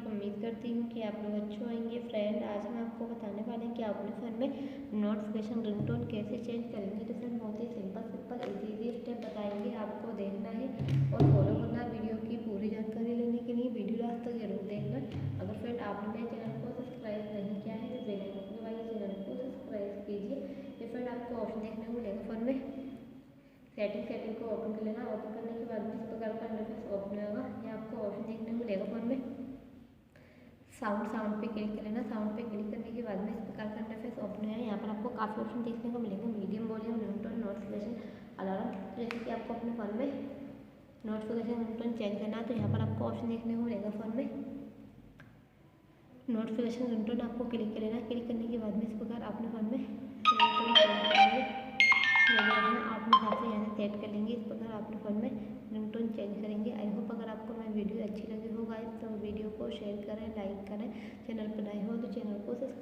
उम्मीद करती हूँ कि आप लोग अच्छे होंगे। फ्रेंड, आज हम आपको बताने वाले हैं कि आप अपने फ़ोन में नोटिफिकेशन रिंगटोन कैसे चेंज करेंगे। तो फ्रेंड, बहुत ही सिंपल इजी स्टेप बताएंगे, आपको देखना है और फॉलो करना। वीडियो की पूरी जानकारी लेने के लिए वीडियो लास्ट तक जरूर देखना। अगर फ्रेंड आपने मेरे चैनल को सब्सक्राइब नहीं किया है तो बेल आइकन दबाइए, चैनल को सब्सक्राइब कीजिए। ये फ्रेंड आपको ऑप्शन देखने को मिलेगा फ़ोन में सेटिंग को ओपन कर लेना। ओपन करने के बाद इस प्रकार का इंटरफेस ओपन होगा। ये आपको ऑप्शन देखने को मिलेगा फ़ोन में साउंड पे क्लिक कर लेना। साउंड पे क्लिक करने के बाद में इस प्रकार का इंटरफेस ओपन है। यहाँ पर आपको काफ़ी ऑप्शन देखने को मिलेंगे, medium volume, ringtone, notification, alarm. जैसे कि आपको अपने फ़ोन में नोटिफिकेशन रिंगटोन चेंज करना है तो यहाँ पर आपको ऑप्शन देखने को मिलेगा फ़ोन में नोटिफिकेशन रिंगटोन, आपको क्लिक कर लेना। क्लिक करने के बाद में इस प्रकार अपने फ़ोन में रिंगटोन चेंज करेंगे। आपने यहाँ से यहाँ सेट कर लेंगे। इस प्रकार अपने फ़ोन में रिंगटोन चेंज करेंगे। आई होप अगर आपको मेरी वीडियो अच्छी लगी हो गाइस तो वीडियो को शेयर करें, लाइक करें। चैनल पर नए हो तो चैनल को सब्सक्राइब